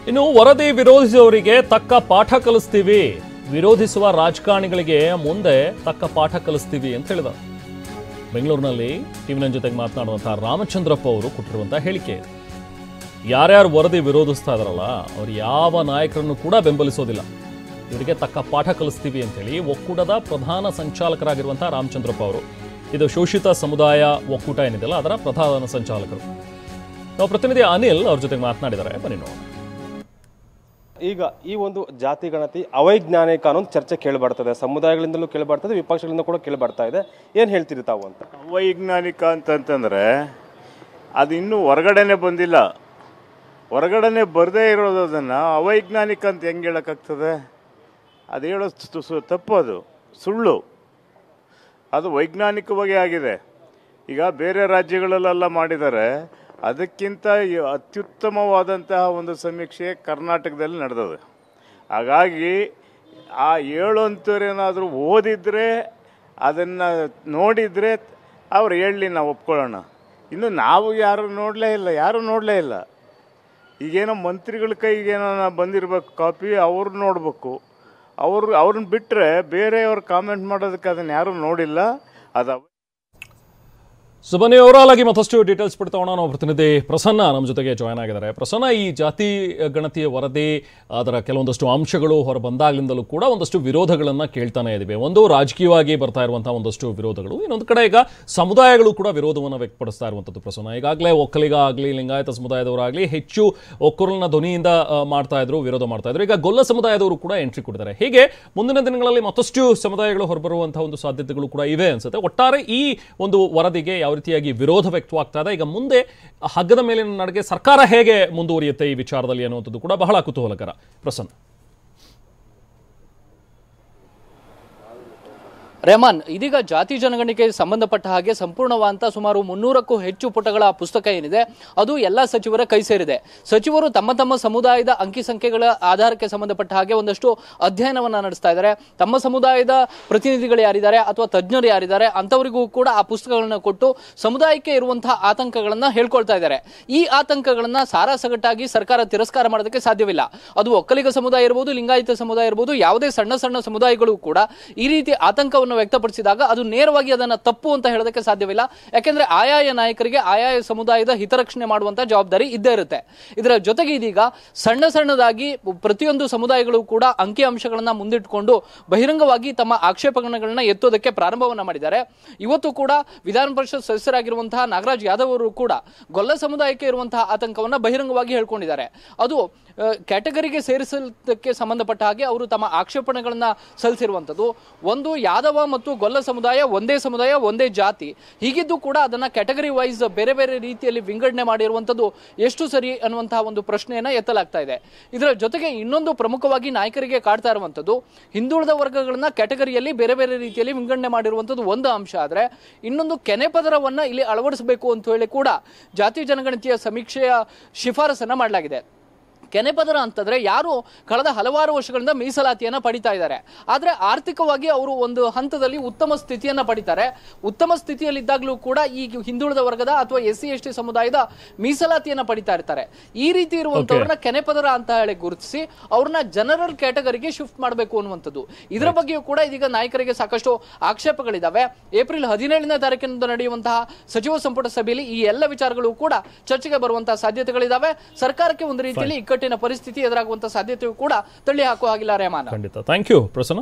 ಇನ್ನು ವರದಿ ವಿರೋಧಿಸುವವರಿಗೆ ತಕ್ಕ ಪಾಠ ಕಲಿಸ್ತೀವಿ, ವಿರೋಧಿಸುವ ರಾಜಕಾರಣಿಗಳಿಗೆ ಮುಂದೆ ತಕ್ಕ ಪಾಠ ಕಲಿಸ್ತೀವಿ ಅಂತ ಹೇಳಿದ. ಬೆಂಗಳೂರಿನಲ್ಲಿ ಟಿವಿ9 ಜೊತೆಗೆ ಮಾತನಾಡುವಂತಹ ರಾಮಚಂದ್ರಪ್ಪ ಅವರು ಕೊಟ್ಟಿರುವಂತಹ ಹೇಳಿಕೆ. ಯಾರ್ಯಾರು ವರದಿ ವಿರೋಧಿಸ್ತಾ ಇದಾರಲ್ಲ ಅವ್ರು ಯಾವ ನಾಯಕರನ್ನು ಕೂಡ ಬೆಂಬಲಿಸೋದಿಲ್ಲ, ಇವರಿಗೆ ತಕ್ಕ ಪಾಠ ಕಲಿಸ್ತೀವಿ ಅಂತೇಳಿ ಒಕ್ಕೂಟದ ಪ್ರಧಾನ ಸಂಚಾಲಕರಾಗಿರುವಂತಹ ರಾಮಚಂದ್ರಪ್ಪ ಅವರು, ಇದು ಶೋಷಿತ ಸಮುದಾಯ ಒಕ್ಕೂಟ ಏನಿದೆಯಲ್ಲ ಅದರ ಪ್ರಧಾನ ಸಂಚಾಲಕರು. ನಾವು ಪ್ರತಿನಿಧಿ ಅನಿಲ್ ಅವ್ರ ಜೊತೆಗೆ ಮಾತನಾಡಿದ್ದಾರೆ, ಬನ್ನಿ ನೋಡೋಣ. ಈಗ ಈ ಒಂದು ಜಾತಿ ಗಣತಿ ಅವೈಜ್ಞಾನಿಕ ಅನ್ನೋ ಚರ್ಚೆ ಕೇಳಿಬರ್ತದೆ, ಸಮುದಾಯಗಳಿಂದಲೂ ಕೇಳಿಬರ್ತದೆ, ವಿಪಕ್ಷಗಳಿಂದ ಕೂಡ ಕೇಳಿಬರ್ತಾ ಇದೆ. ಏನು ಹೇಳ್ತೀರಿ ತಾವು ಅಂತ? ಅವೈಜ್ಞಾನಿಕ ಅಂತಂತಂದರೆ ಅದು ಇನ್ನೂ ಹೊರಗಡೆನೆ ಬಂದಿಲ್ಲ. ಹೊರಗಡೆನೆ ಬರದೇ ಇರೋದನ್ನು ಅವೈಜ್ಞಾನಿಕ ಅಂತ ಹೆಂಗೆ ಹೇಳೋಕ್ಕಾಗ್ತದೆ? ಅದು ಹೇಳೋದು ತಪ್ಪು, ಅದು ಸುಳ್ಳು. ಅದು ವೈಜ್ಞಾನಿಕವಾಗಿ ಆಗಿದೆ. ಈಗ ಬೇರೆ ರಾಜ್ಯಗಳಲ್ಲೆಲ್ಲ ಮಾಡಿದ್ದಾರೆ, ಅದಕ್ಕಿಂತ ಅತ್ಯುತ್ತಮವಾದಂತಹ ಒಂದು ಸಮೀಕ್ಷೆ ಕರ್ನಾಟಕದಲ್ಲಿ ನಡೆದಿದೆ. ಹಾಗಾಗಿ ಆ ಹೇಳುವಂಥವ್ರೇನಾದರೂ ಓದಿದರೆ, ಅದನ್ನು ನೋಡಿದರೆ ಅವ್ರು ಹೇಳಲಿ, ನಾವು ಒಪ್ಕೊಳ್ಳೋಣ. ಇನ್ನು ನಾವು ಯಾರು ನೋಡಲೇ ಇಲ್ಲ. ಈಗೇನೋ ಮಂತ್ರಿಗಳ ಕೈಗೇನೋ ಬಂದಿರಬೇಕು ಕಾಪಿ, ಅವ್ರು ನೋಡಬೇಕು. ಅವ್ರನ್ನ ಬಿಟ್ಟರೆ ಬೇರೆಯವ್ರು ಕಾಮೆಂಟ್ ಮಾಡೋದಕ್ಕೆ ಅದನ್ನು ಯಾರೂ ನೋಡಿಲ್ಲ. ಅದು ಸುಬನ್ನಿ ಓವರಾಲ್ ಆಗಿ ಮತ್ತಷ್ಟು ಡೀಟೇಲ್ಸ್ ಬಿಡ್ತಾವಣ. ನಾವು ಪ್ರತಿನಿಧಿ ಪ್ರಸನ್ನ ನಮ್ಮ ಜೊತೆಗೆ ಜಾಯ್ನ್ ಆಗಿದ್ದಾರೆ. ಪ್ರಸನ್ನ, ಈ ಜಾತಿ ಗಣತಿಯ ವರದಿ ಅದರ ಕೆಲವೊಂದಷ್ಟು ಅಂಶಗಳು ಹೊರ ಬಂದಾಗ್ಲಿಂದಲೂ ಕೂಡ ಒಂದಷ್ಟು ವಿರೋಧಗಳನ್ನು ಕೇಳ್ತಾನೆ ಇದ್ದೀವಿ. ಒಂದು ರಾಜಕೀಯವಾಗಿ ಬರ್ತಾ ಇರುವಂತಹ ಒಂದಷ್ಟು ವಿರೋಧಗಳು, ಇನ್ನೊಂದು ಕಡೆ ಈಗ ಸಮುದಾಯಗಳು ಕೂಡ ವಿರೋಧವನ್ನು ವ್ಯಕ್ತಪಡಿಸ್ತಾ ಇರುವಂಥದ್ದು. ಪ್ರಸನ್ನ, ಈಗಾಗಲೇ ಒಕ್ಕಲಿಗ ಆಗಲಿ ಲಿಂಗಾಯತ ಸಮುದಾಯದವರಾಗಲಿ ಹೆಚ್ಚು ಒಕ್ಕೂರನ ಧ್ವನಿಯಿಂದ ವಿರೋಧ ಮಾಡ್ತಾ ಇದ್ರು. ಈಗ ಗೊಲ್ಲ ಸಮುದಾಯದವರು ಕೂಡ ಎಂಟ್ರಿ ಕೊಟ್ಟಿದ್ದಾರೆ. ಹೀಗೆ ಮುಂದಿನ ದಿನಗಳಲ್ಲಿ ಮತ್ತಷ್ಟು ಸಮುದಾಯಗಳು ಹೊರಬರುವಂತಹ ಒಂದು ಸಾಧ್ಯತೆಗಳು ಕೂಡ ಇವೆ ಅನ್ಸುತ್ತೆ. ಒಟ್ಟಾರೆ ಈ ಒಂದು ವರದಿಗೆ ಯಾವ ರೀತಿಯಾಗಿ ವಿರೋಧ ವ್ಯಕ್ತವಾಗ್ತಾ ಇದೆ, ಈಗ ಮುಂದೆ ಹಗ್ಗದ ಮೇಲಿನ ನಡೆಗೆ ಸರ್ಕಾರ ಹೇಗೆ ಮುಂದುವರಿಯುತ್ತೆ ಈ ವಿಚಾರದಲ್ಲಿ ಅನ್ನುವಂಥದ್ದು ಕೂಡ ಬಹಳ ಕುತೂಹಲಕರ. ಪ್ರಸನ್ನ. ರೆಹಮಾನ್, ಇದೀಗ ಜಾತಿ ಜನಗಣನೆಗೆ ಸಂಬಂಧಪಟ್ಟ ಹಾಗೆ ಸಂಪೂರ್ಣವಾದಂಥ ಸುಮಾರು 300ಕ್ಕೂ ಹೆಚ್ಚು ಪುಟಗಳ ಪುಸ್ತಕ ಏನಿದೆ ಅದು ಎಲ್ಲ ಸಚಿವರ ಕೈ ಸೇರಿದೆ. ಸಚಿವರು ತಮ್ಮ ತಮ್ಮ ಸಮುದಾಯದ ಅಂಕಿ ಸಂಖ್ಯೆಗಳ ಆಧಾರಕ್ಕೆ ಸಂಬಂಧಪಟ್ಟ ಹಾಗೆ ಒಂದಷ್ಟು ಅಧ್ಯಯನವನ್ನ ನಡೆಸ್ತಾ ಇದ್ದಾರೆ. ತಮ್ಮ ಸಮುದಾಯದ ಪ್ರತಿನಿಧಿಗಳು ಯಾರಿದ್ದಾರೆ ಅಥವಾ ತಜ್ಞರು ಯಾರಿದ್ದಾರೆ ಅಂತವರಿಗೂ ಕೂಡ ಆ ಪುಸ್ತಕಗಳನ್ನ ಕೊಟ್ಟು ಸಮುದಾಯಕ್ಕೆ ಇರುವಂತಹ ಆತಂಕಗಳನ್ನ ಹೇಳ್ಕೊಳ್ತಾ ಇದ್ದಾರೆ. ಈ ಆತಂಕಗಳನ್ನ ಸಾರಾಸಗಟ್ಟಾಗಿ ಸರ್ಕಾರ ತಿರಸ್ಕಾರ ಮಾಡೋದಕ್ಕೆ ಸಾಧ್ಯವಿಲ್ಲ. ಅದು ಒಕ್ಕಲಿಗ ಸಮುದಾಯ ಇರಬಹುದು, ಲಿಂಗಾಯತ ಸಮುದಾಯ ಇರಬಹುದು, ಯಾವುದೇ ಸಣ್ಣ ಸಣ್ಣ ಸಮುದಾಯಗಳು ಕೂಡ ಈ ರೀತಿ ಆತಂಕವನ್ನು ವ್ಯಕ್ತಪಡಿಸಿದಾಗ ಅದು ನೇರವಾಗಿ ಅದನ್ನ ತಪ್ಪು ಅಂತ ಹೇಳೋದಕ್ಕೆ ಸಾಧ್ಯವಿಲ್ಲ. ಯಾಕೆಂದ್ರೆ ಆಯಾಯ ನಾಯಕರಿಗೆ ಆಯಾಯ ಸಮುದಾಯದ ಹಿತರಕ್ಷಣೆ ಮಾಡುವಂತ ಜವಾಬ್ದಾರಿ ಇದ್ದೇ ಇರುತ್ತೆ. ಇದರ ಜೊತೆಗೆ ಇದೀಗ ಸಣ್ಣದಾಗಿ ಪ್ರತಿಯೊಂದು ಸಮುದಾಯಗಳು ಕೂಡ ಅಂಕಿ ಅಂಶಗಳನ್ನ ಮುಂದಿಟ್ಟುಕೊಂಡು ಬಹಿರಂಗವಾಗಿ ತಮ್ಮ ಆಕ್ಷೇಪಣೆಗಳನ್ನ ಎತ್ತೋದಕ್ಕೆ ಪ್ರಾರಂಭವನ್ನ ಮಾಡಿದ್ದಾರೆ. ಇವತ್ತು ಕೂಡ ವಿಧಾನ ಪರಿಷತ್ ಸದಸ್ಯರಾಗಿರುವಂತಹ ನಾಗರಾಜ್ ಯಾದವ್ ಅವರು ಕೂಡ ಗೊಲ್ಲ ಸಮುದಾಯಕ್ಕೆ ಇರುವಂತಹ ಆತಂಕವನ್ನ ಬಹಿರಂಗವಾಗಿ ಹೇಳ್ಕೊಂಡಿದ್ದಾರೆ. ಅದು ಕ್ಯಾಟಗರಿಗೆ ಸೇರಿಸಲಿಕ್ಕೆ ಸಂಬಂಧಪಟ್ಟ ಹಾಗೆ ಅವರು ತಮ್ಮ ಆಕ್ಷೇಪಣೆಗಳನ್ನ ಸಲ್ಲಿಸಿರುವಂಥದ್ದು. ಒಂದು, ಯಾದವ ಮತ್ತು ಗೊಲ್ಲ ಸಮುದಾಯ ಒಂದೇ ಸಮುದಾಯ, ಒಂದೇ ಜಾತಿ, ಹೀಗಿದ್ದು ಕೂಡ ಅದನ್ನ ಕ್ಯಾಟಗರಿ ವೈಸ್ ಬೇರೆ ಬೇರೆ ರೀತಿಯಲ್ಲಿ ವಿಂಗಡಣೆ ಮಾಡಿರುವಂಥದ್ದು ಎಷ್ಟು ಸರಿ ಅನ್ನುವಂತಹ ಒಂದು ಪ್ರಶ್ನೆಯನ್ನ ಎತ್ತಲಾಗ್ತಾ ಇದೆ. ಇದರ ಜೊತೆಗೆ ಇನ್ನೊಂದು ಪ್ರಮುಖವಾಗಿ ನಾಯಕರಿಗೆ ಕಾಡ್ತಾ ಇರುವಂಥದ್ದು, ಹಿಂದುಳಿದ ವರ್ಗಗಳನ್ನ ಕ್ಯಾಟಗರಿಯಲ್ಲಿ ಬೇರೆ ಬೇರೆ ರೀತಿಯಲ್ಲಿ ವಿಂಗಡಣೆ ಮಾಡಿರುವಂಥದ್ದು ಒಂದು ಅಂಶ. ಆದ್ರೆ ಇನ್ನೊಂದು ಕೆನೆಪದರವನ್ನ ಇಲ್ಲಿ ಅಳವಡಿಸಬೇಕು ಅಂತ ಹೇಳಿ ಕೂಡ ಜಾತಿ ಜನಗಣತಿಯ ಸಮೀಕ್ಷೆಯ ಶಿಫಾರಸನ್ನ ಮಾಡಲಾಗಿದೆ. ಕೆನೆಪದರ ಅಂತಂದ್ರೆ ಯಾರು ಕಳೆದ ಹಲವಾರು ವರ್ಷಗಳಿಂದ ಮೀಸಲಾತಿಯನ್ನ ಪಡಿತಾ ಇದ್ದಾರೆ, ಆದ್ರೆ ಆರ್ಥಿಕವಾಗಿ ಅವರು ಒಂದು ಹಂತದಲ್ಲಿ ಉತ್ತಮ ಸ್ಥಿತಿಯನ್ನ ಪಡಿತಾರೆ. ಉತ್ತಮ ಸ್ಥಿತಿಯಲ್ಲಿದ್ದಾಗಲೂ ಕೂಡ ಈ ಹಿಂದುಳಿದ ವರ್ಗದ ಅಥವಾ SC/ST ಸಮುದಾಯದ ಮೀಸಲಾತಿಯನ್ನ ಪಡಿತಾ ಇರ್ತಾರೆ. ಈ ರೀತಿ ಇರುವಂತವ್ರನ್ನ ಕೆನೆಪದರ ಅಂತ ಹೇಳಿ ಗುರುತಿಸಿ ಅವ್ರನ್ನ ಜನರಲ್ ಕ್ಯಾಟಗರಿಗೆ ಶಿಫ್ಟ್ ಮಾಡಬೇಕು ಅನ್ನುವಂಥದ್ದು. ಇದರ ಬಗ್ಗೆಯೂ ಕೂಡ ಇದೀಗ ನಾಯಕರಿಗೆ ಸಾಕಷ್ಟು ಆಕ್ಷೇಪಗಳಿದಾವೆ. ಏಪ್ರಿಲ್ 17ನೇ ತಾರೀಕಿನಿಂದ ನಡೆಯುವಂತಹ ಸಚಿವ ಸಂಪುಟ ಸಭೆಯಲ್ಲಿ ಈ ಎಲ್ಲ ವಿಚಾರಗಳು ಕೂಡ ಚರ್ಚೆಗೆ ಬರುವಂತಹ ಸಾಧ್ಯತೆಗಳಿದಾವೆ. ಸರ್ಕಾರಕ್ಕೆ ಒಂದು ರೀತಿಯಲ್ಲಿ ಪರಿಸ್ಥಿತಿ ಎದುರಾಗುವಂತ ಸಾಧ್ಯತೆಯೂ ಕೂಡ ತಳ್ಳಿ ಹಾಕುವ ಹಾಗಿಲ್ಲ. ರೆಹಮಾನ್, ಖಂಡಿತ. Thank you Prasanna.